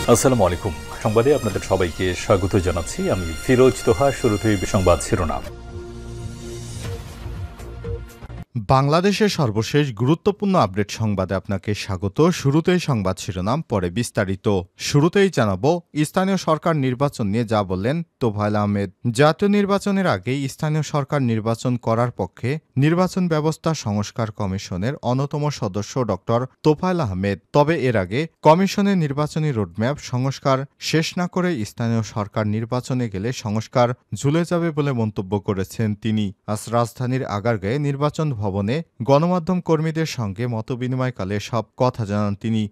আসসালামু আলাইকুম। সংবাদে আপনাদের সবাইকে স্বাগত জানাচ্ছি। আমি ফিরোজ তোহা। শুরুতেই সংবাদ শিরোনাম। বাংলাদেশের সর্বশেষ গুরুত্বপূর্ণ আপডেট সংবাদে আপনাকে স্বাগত। শুরুতেই সংবাদ শিরোনাম, পরে বিস্তারিত। শুরুতেই জানাবো স্থানীয় সরকার নির্বাচন নিয়ে যা বললেন তোফায়েল আহমেদ। জাতীয় নির্বাচনের আগেই স্থানীয় সরকার নির্বাচন করার পক্ষে নির্বাচন ব্যবস্থা সংস্কার কমিশনের অন্যতম সদস্য ডক্টর তোফায়েল আহমেদ। তবে এর আগে কমিশনের নির্বাচনী রোডম্যাপ সংস্কার শেষ না করে স্থানীয় সরকার নির্বাচনে গেলে সংস্কার ঝুলে যাবে বলে মন্তব্য করেছেন তিনি। আজ রাজধানীর আগারগাঁয়ে নির্বাচন ভবনে গণমাধ্যম কর্মীদের সঙ্গে মতবিনিময়কালে সব কথা জানান তিনি।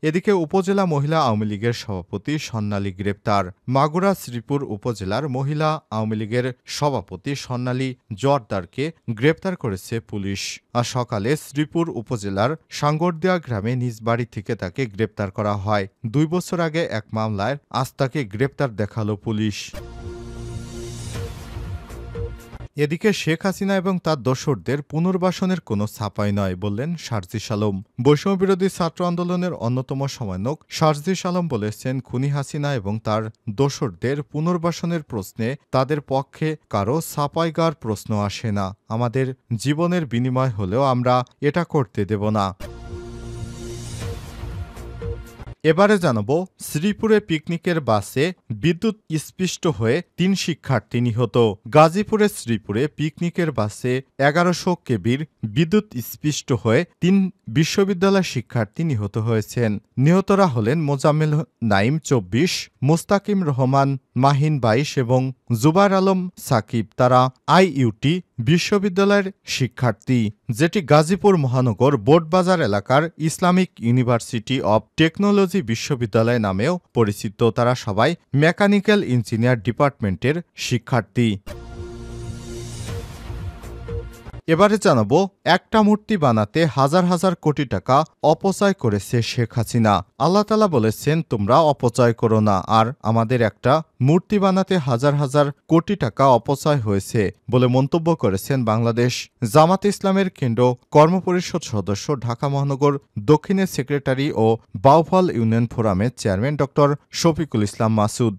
এদিকে উপজেলা মহিলা আওয়ামী লীগের সভাপতি স্বর্ণালী গ্রেপ্তার। মাগুরা শ্রীপুর উপজেলার মহিলা আওয়ামী লীগের সভাপতি স্বর্ণালী জোয়ারদারকে গ্রেপ্তার করেছে পুলিশ। আজ সকালে শ্রীপুর উপজেলার সাঙ্গরদিয়া গ্রামে নিজ বাড়ি থেকে তাকে গ্রেপ্তার করা হয়। 2 বছর আগে এক মামলায় আজ তাকে গ্রেপ্তার দেখালো পুলিশ। এদিকে শেখ হাসিনা এবং তার দোসরদের পুনর্বাসনের কোনো ছাপাই নয় বললেন শারজিস আলম। বৈষম্যবিরোধী ছাত্র আন্দোলনের অন্যতম সমন্বয়ক শারজিস আলম বলেছেন, খুনি হাসিনা এবং তার দোসরদের পুনর্বাসনের প্রশ্নে তাদের পক্ষে কারো ছাপাইগার প্রশ্ন আসে না। আমাদের জীবনের বিনিময় হলেও আমরা এটা করতে দেব না। এবারে জানাবো শ্রীপুরে পিকনিকের বাসে বিদ্যুৎ স্পৃষ্ট হয়ে 3 শিক্ষার্থী নিহত। গাজীপুরের শ্রীপুরে পিকনিকের বাসে 1100 কেবির বিদ্যুৎ স্পৃষ্ট হয়ে 3 বিশ্ববিদ্যালয় শিক্ষার্থী নিহত হয়েছেন। নিহতরা হলেন মোজাম্মেল নাইম 24, মুস্তাকিম রহমান মাহিন 22 এবং জুবাইর আলম সাকিব। তারা আইইউটি বিশ্ববিদ্যালয়ের শিক্ষার্থী, যেটি গাজীপুর মহানগর বোর্ডবাজার এলাকার ইসলামিক ইউনিভার্সিটি অব টেকনোলজি বিশ্ববিদ্যালয় নামেও পরিচিত। তারা সবাই মেকানিক্যাল ইঞ্জিনিয়ার ডিপার্টমেন্টের শিক্ষার্থী। এবারে জানাবো একটা মূর্তি বানাতে হাজার হাজার কোটি টাকা অপচয় করেছে শেখ হাসিনা। আল্লাহ তাআলা বলেছেন, তোমরা অপচয় করো না। আর আমাদের একটা মূর্তি বানাতে হাজার হাজার কোটি টাকা অপচয় হয়েছে বলে মন্তব্য করেছেন বাংলাদেশ জামাতে ইসলামের কেন্দ্র কর্মপরিষদ সদস্য, ঢাকা মহানগর দক্ষিণের সেক্রেটারি ও বাউফল ইউনিয়ন ফোরামের চেয়ারম্যান ডক্টর শফিকুল ইসলাম মাসুদ।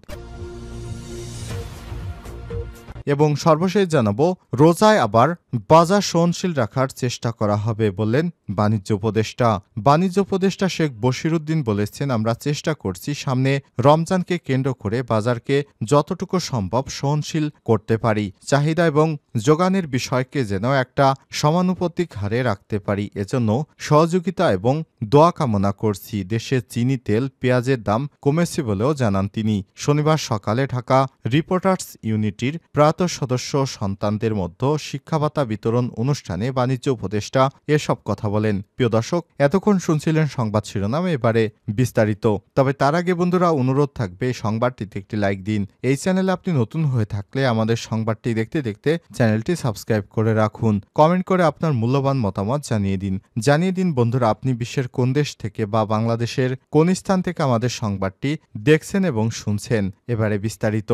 এবং সর্বশেষ জানাবো রোজায় আবার বাজার সহনশীল রাখার চেষ্টা করা হবে বললেন বাণিজ্য উপদেষ্টা। বাণিজ্য উপদেষ্টা শেখ বশিরউদ্দিন বলেছেন, আমরা চেষ্টা করছি সামনে রমজানকে কেন্দ্র করে বাজারকে যতটুকু সম্ভব সহনশীল করতে পারি। চাহিদা এবং যোগানের বিষয়কে যেন একটা সমানুপাতিক হারে রাখতে পারি, এজন্য সহযোগিতা এবং দোয়া কামনা করছি। দেশে চিনি, তেল, পেঁয়াজের দাম কমেছে বলেও জানান তিনি। শনিবার সকালে ঢাকা রিপোর্টার্স ইউনিটির প্রয়াত সদস্য সন্তানদের মধ্যে শিক্ষাভাতা বিতরণ অনুষ্ঠানে বাণিজ্য উপদেষ্টা এসব কথা বলেন। প্রিয় দর্শক, এতক্ষণ শুনছিলেন সংবাদ শিরোনাম, এবারে বিস্তারিত। তবে তার আগে বন্ধুরা, অনুরোধ থাকবে সংবাদটিতে একটি লাইক দিন। এই চ্যানেলে আপনি নতুন হয়ে থাকলে আমাদের সংবাদটি দেখতে দেখতে চ্যানেলটি সাবস্ক্রাইব করে রাখুন। কমেন্ট করে আপনার মূল্যবান মতামত জানিয়ে দিন বন্ধুরা, আপনি বিশ্বের কোন দেশ থেকে বা বাংলাদেশের কোন স্থান থেকে আমাদের সংবাদটি দেখছেন এবং শুনছেন। এবারে বিস্তারিত।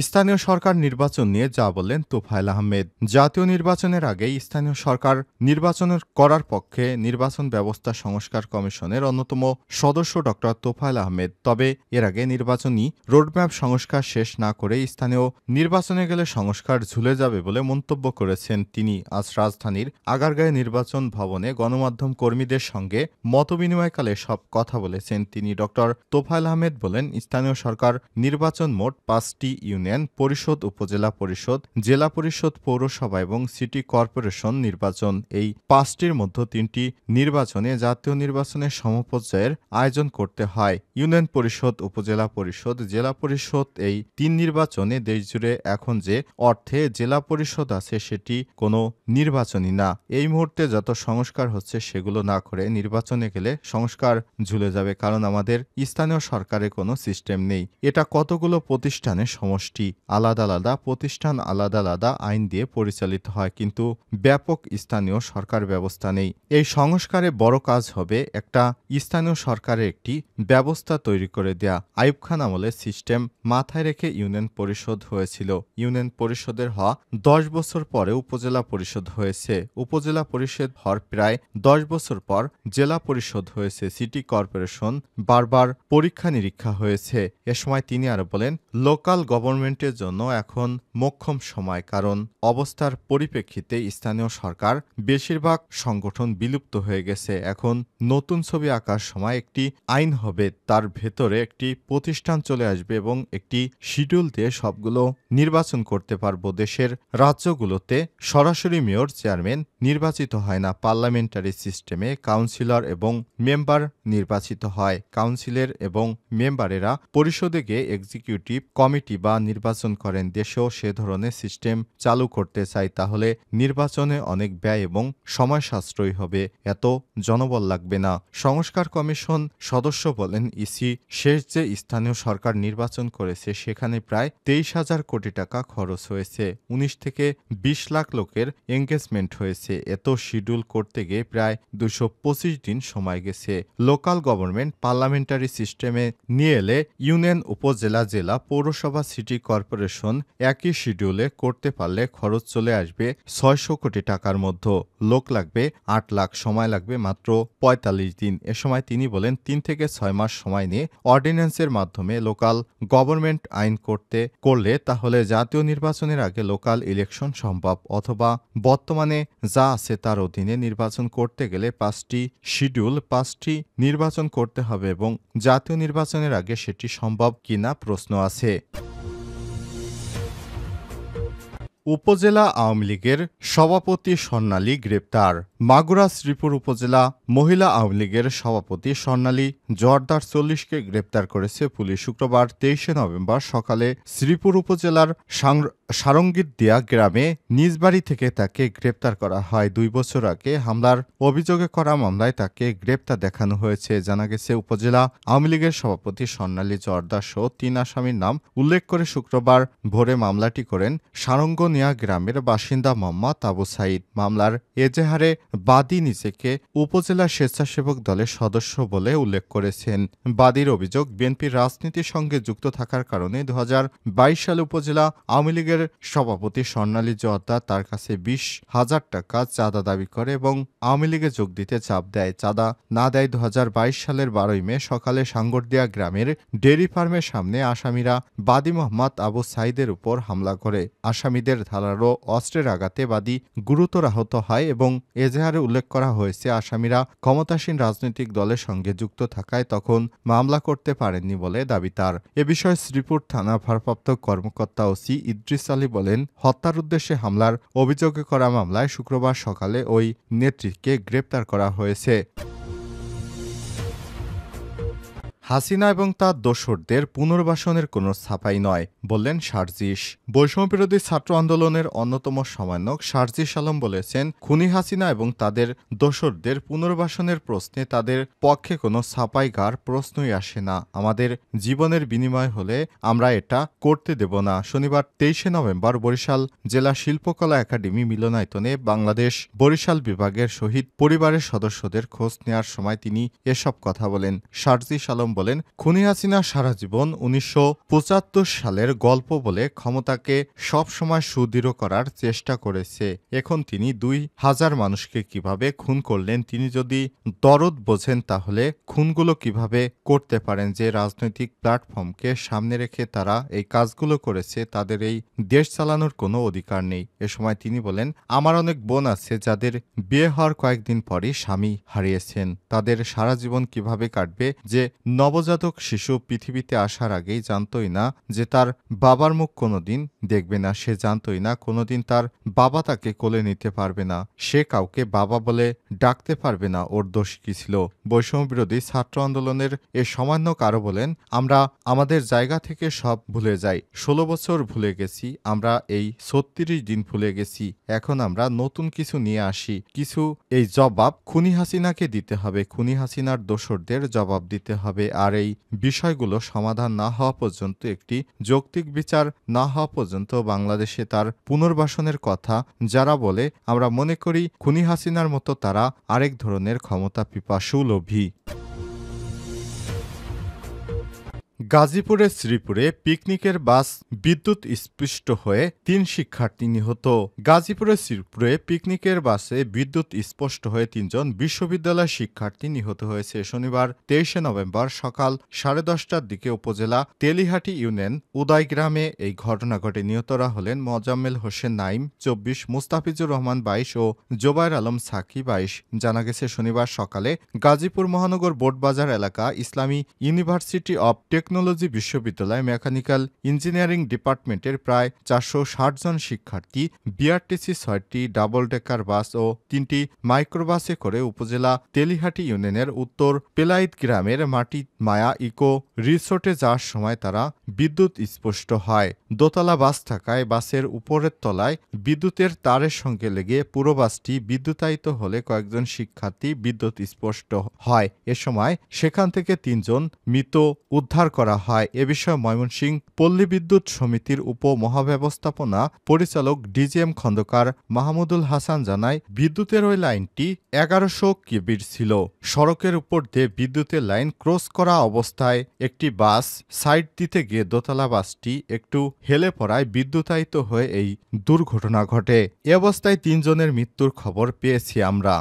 স্থানীয় সরকার নির্বাচন নিয়ে যা বললেন তোফায়েল আহমেদ। জাতীয় নির্বাচনের আগেই স্থানীয় সরকার নির্বাচন করার পক্ষে নির্বাচন ব্যবস্থা সংস্কার কমিশনের অন্যতম সদস্য ডক্টর তোফায়েল আহমেদ। তবে এর আগে নির্বাচনী রোডম্যাপ সংস্কার শেষ না করে স্থানীয় নির্বাচনে গেলে সংস্কার ঝুলে যাবে বলে মন্তব্য করেছেন তিনি। আজ রাজধানীর আগারগাঁয়ে নির্বাচন ভবনে গণমাধ্যম কর্মীদের সঙ্গে মতবিনিময়কালে সব কথা বলেছেন তিনি। ডক্টর তোফায়েল আহমেদ বলেন, স্থানীয় সরকার নির্বাচন মোট 5টি ইউনিয়ন পরিষদ, উপজেলা পরিষদ, জেলা পরিষদ, পৌরসভা এবং সিটি কর্পোরেশন নির্বাচন। এই 5টির মধ্যে 3টি নির্বাচনে জাতীয় নির্বাচনের সমপর্যায়ের আয়োজন করতে হয়। ইউনিয়ন পরিষদ, উপজেলা পরিষদ, জেলা পরিষদ, এই 3 নির্বাচনে দেশজুড়ে এখন যে অর্থে জেলা পরিষদ আছে সেটি কোনো নির্বাচনই না। এই মুহূর্তে যত সংস্কার হচ্ছে সেগুলো না করে নির্বাচনে গেলে সংস্কার ঝুলে যাবে, কারণ আমাদের স্থানীয় সরকারে কোনো সিস্টেম নেই। এটা কতগুলো প্রতিষ্ঠানের সমষ্টি। গোষ্ঠী আলাদা আলাদা, প্রতিষ্ঠান আলাদা আলাদা আইন দিয়ে পরিচালিত হয়, কিন্তু ব্যাপক স্থানীয় সরকার ব্যবস্থা নেই। এই সংস্কারে বড় কাজ হবে একটা স্থানীয় সরকারের একটি ব্যবস্থা তৈরি করে দেয়া। আইয়ুব খান আমলে সিস্টেম মাথায় রেখে ইউনিয়ন পরিষদ হয়েছিল। ইউনিয়ন পরিষদের হওয়া 10 বছর পরে উপজেলা পরিষদ হয়েছে। উপজেলা পরিষদ হওয়ার প্রায় 10 বছর পর জেলা পরিষদ হয়েছে। সিটি কর্পোরেশন বারবার পরীক্ষা নিরীক্ষা হয়েছে। এ সময় তিনি আরো বলেন, লোকাল গভর্নমেন্টের জন্য এখন মোক্ষম সময়, কারণ অবস্থার পরিপ্রেক্ষিতে স্থানীয় সরকার বেশিরভাগ সংগঠন বিলুপ্ত হয়ে গেছে। এখন নতুন ছবি আঁকার সময় একটি আইন হবে, তার ভেতরে একটি প্রতিষ্ঠান চলে আসবে এবং একটি শিডিউল দিয়ে সবগুলো নির্বাচন করতে পারবো। দেশের রাজ্যগুলোতে সরাসরি মেয়র চেয়ারম্যান নির্বাচিত হয় না, পার্লামেন্টারি সিস্টেমে কাউন্সিলর এবং মেম্বার নির্বাচিত হয়। কাউন্সিলর এবং মেম্বারেরা পরিষদে গিয়ে এক্সিকিউটিভ কমিটি বা নির্বাচন করেন। দেশেও সে ধরনের সিস্টেম চালু করতে চাই, তাহলে নির্বাচনে অনেক ব্যয় এবং সময় সাশ্রয়ী হবে, এত জনবল লাগবে না। সংস্কার কমিশন সদস্য বলেন, ইসি শেষ যে স্থানীয় সরকার নির্বাচন করেছে সেখানে প্রায় 23,000 কোটি টাকা খরচ হয়েছে। 19 থেকে 20 লাখ লোকের এঙ্গেজমেন্ট হয়েছে। এত শিডিউল করতে গিয়ে প্রায় 225 দিন সময় গেছে। লোকাল গভর্নমেন্ট পার্লামেন্টারি সিস্টেমে নিয়ে এলে ইউনিয়ন, উপজেলা, জেলা, পৌরসভা, সিটি কর্পোরেশন একই শিডিউলে করতে পারলে খরচ চলে আসবে 600 কোটি টাকার মধ্যে। লোক লাগবে 8 লাখ, সময় লাগবে মাত্র 45 দিন। এ সময় তিনি বলেন, 3 থেকে 6 মাস সময় নিয়ে অর্ডিন্যান্সের মাধ্যমে লোকাল গভর্নমেন্ট আইন করলে তাহলে জাতীয় নির্বাচনের আগে লোকাল ইলেকশন সম্ভব, অথবা বর্তমানে যা আছে তার অধীনে নির্বাচন করতে গেলে 5টি শিডিউল, 5টি নির্বাচন করতে হবে এবং জাতীয় নির্বাচনের আগে সেটি সম্ভব কিনা প্রশ্ন আছে। উপজেলা আওয়ামী লীগের সভাপতি স্বর্ণালী গ্রেপ্তার। মাগুরা শ্রীপুর উপজেলা মহিলা আওয়ামী লীগের সভাপতি স্বর্ণালী জোয়ারদার 40কে গ্রেপ্তার করেছে পুলিশ। শুক্রবার 23 নভেম্বর সকালে শ্রীপুর উপজেলার সারঙ্গীরদিয়া গ্রামে নিজ বাড়ি থেকে তাকে গ্রেপ্তার করা হয়। 2 বছর আগে হামলার অভিযোগে করা মামলায় তাকে গ্রেপ্তার দেখানো হয়েছে। জানা গেছে, উপজেলা আওয়ামী লীগের সভাপতি স্বর্ণালী জোয়ারদার সহ 3 আসামির নাম উল্লেখ করে শুক্রবার ভোরে মামলাটি করেন সারঙ্গনিয়া গ্রামের বাসিন্দা মোহাম্মদ আবু সাইদ। মামলার এজাহারে বাদী নিজেকে উপজেলা স্বেচ্ছাসেবক দলের সদস্য বলে উল্লেখ করেছেন। বাদীর অভিযোগ, বিএনপির রাজনীতির সঙ্গে যুক্ত থাকার কারণে 2022 সালে উপজেলা আওয়ামী লীগের সভাপতি স্বর্ণালী জোয়ারদার তার কাছে 20,000 টাকা চাঁদা দাবি করে এবং আওয়ামী লীগে যোগ দিতে চাপ দেয়। চাঁদা না দেয় 2022 সালের 12 মে সকালে সাঙ্গরদিয়া গ্রামের ডেয়ারি ফার্মের সামনে আসামিরা বাদী মোহাম্মদ আবু সাইদের উপর হামলা করে। আসামিদের ধারালো অস্ত্রের আঘাতে বাদী গুরুতর আহত হয় এবং এজাহারে উল্লেখ করা হয়েছে, আসামিরা ক্ষমতাসীন রাজনৈতিক দলের সঙ্গে যুক্ত থাকায় তখন মামলা করতে পারেননি বলে দাবি তার। এ বিষয়ে শ্রীপুর থানা ভারপ্রাপ্ত কর্মকর্তা ওসি ইদ্রিস আলী বলেন, হত্যার উদ্দেশ্যে হামলার অভিযোগে করা মামলায় শুক্রবার সকালে ওই নেত্রীকে গ্রেপ্তার করা হয়েছে। হাসিনা এবং তার দোসরদের পুনর্বাসনের কোনো ছাপাই নয়, বললেন শারজিস। বৈষম্যবিরোধী ছাত্র আন্দোলনের অন্যতম সমন্বয়ক শারজিস আলম বলেছেন, খুনি হাসিনা এবং তাদের দোসরদের পুনর্বাসনের প্রশ্নে তাদের পক্ষে কোনো ছাপাই গার প্রশ্নই আসে না। আমাদের জীবনের বিনিময় হলে আমরা এটা করতে দেব না। শনিবার 23 নভেম্বর বরিশাল জেলা শিল্পকলা একাডেমি মিলনায়তনে বাংলাদেশ বরিশাল বিভাগের শহীদ পরিবারের সদস্যদের খোঁজ নেওয়ার সময় তিনি এসব কথা বলেন। শারজিস আলম বলেন, খুনি হাসিনা সারা জীবন 1975 সালের গল্প বলে ক্ষমতাকে সবসময় সুদৃঢ় করার চেষ্টা করেছে। এখন তিনি 2000 মানুষকে কিভাবে খুন করলেন, তিনি যদি দরদ বোঝেন তাহলে খুনগুলো কিভাবে করতে পারেন। যে রাজনৈতিক প্ল্যাটফর্মকে সামনে রেখে তারা এই কাজগুলো করেছে, তাদের এই দেশ চালানোর কোনো অধিকার নেই। এ সময় তিনি বলেন, আমার অনেক বোন আছে যাদের বিয়ে হওয়ার কয়েকদিন পরই স্বামী হারিয়েছেন। তাদের সারা জীবন কিভাবে কাটবে, যে নবজাতক শিশু পৃথিবীতে আসার আগেই জানতই না যে তার বাবার মুখ কোনোদিন দেখবে না। সে জানতই না কোনোদিন তার বাবা তাকে কোলে নিতে পারবে না। সে কাউকে বাবা বলে ডাকতে পারবে না। ওর দোষ কি ছিল? বৈষম্যবিরোধী ছাত্র আন্দোলনের এ সমন্বয়ক আরও বলেন, আমরা আমাদের জায়গা থেকে সব ভুলে যাই। 16 বছর ভুলে গেছি, আমরা এই 36 দিন ভুলে গেছি। এখন আমরা নতুন কিছু নিয়ে আসি। কিছু এই জবাব খুনি হাসিনাকে দিতে হবে, খুনি হাসিনার দোসরদের জবাব দিতে হবে। আর এই বিষয়গুলো সমাধান না হওয়া পর্যন্ত, একটি যৌক্তিক বিচার না হওয়া পর্যন্ত বাংলাদেশে তার পুনর্বাসনের কথা যারা বলে, আমরা মনে করি খুনি হাসিনার মতো তারা আরেক ধরনের ক্ষমতা পিপাসু লোভী। গাজীপুরের শ্রীপুরে পিকনিকের বাস বিদ্যুৎ স্পৃষ্ট হয়ে ৩ শিক্ষার্থী নিহত। গাজীপুরের শ্রীপুরে পিকনিকের বাসে বিদ্যুৎ স্পষ্ট হয়ে ৩ জন বিশ্ববিদ্যালয় শিক্ষার্থী নিহত হয়েছে। শনিবার ২৩শে নভেম্বর সকাল 10:30টার দিকে উপজেলা তেলিহাটি ইউনিয়ন উদয় গ্রামে এই ঘটনা ঘটে। নিহতরা হলেন মোজাম্মেল হোসেন নাইম 24, মুস্তাফিজুর রহমান 22 ও জোবায়ের আলম সাকি 22। জানা গেছে শনিবার সকালে গাজীপুর মহানগর বোর্ডবাজার এলাকা ইসলামী ইউনিভার্সিটি অব টেকনোলজি বিশ্ববিদ্যালয় মেকানিক্যাল ইঞ্জিনিয়ারিং ডিপার্টমেন্টের প্রায় 460 জন শিক্ষার্থী বিআরটিসি 6টি ডাবল ডেকার বাস ও 3টি মাইক্রোবাসে করে উপজেলা তেলিহাটি ইউনিয়নের উত্তর পেলাইত গ্রামের মাটি মায়া ইকো রিসোর্টে যাওয়ার সময় তারা বিদ্যুৎ স্পষ্ট হয়। দোতলা বাস থাকায় বাসের উপরের তলায় বিদ্যুতের তারের সঙ্গে লেগে পুরো বাসটি বিদ্যুতায়িত হলে কয়েকজন শিক্ষার্থী বিদ্যুৎ স্পষ্ট হয়। এ সময় সেখান থেকে 3 জন মৃত উদ্ধার করা হয়। এ বিষয়ে ময়মনসিংহ পল্লী বিদ্যুৎ সমিতির উপমহাব্যবস্থাপনা পরিচালক ডিজিএম খন্দকার মাহমুদুল হাসান জানায়, বিদ্যুতের ওই লাইনটি 1100 কেবির ছিল। সড়কের উপর দিয়ে বিদ্যুতের লাইন ক্রস করা অবস্থায় একটি বাস সাইড দিতে গিয়ে দোতলা বাসটি একটু হেলে পড়ায় বিদ্যুতায়িত হয়ে এই দুর্ঘটনা ঘটে। এ অবস্থায় 3 জনের মৃত্যুর খবর পেয়েছি আমরা।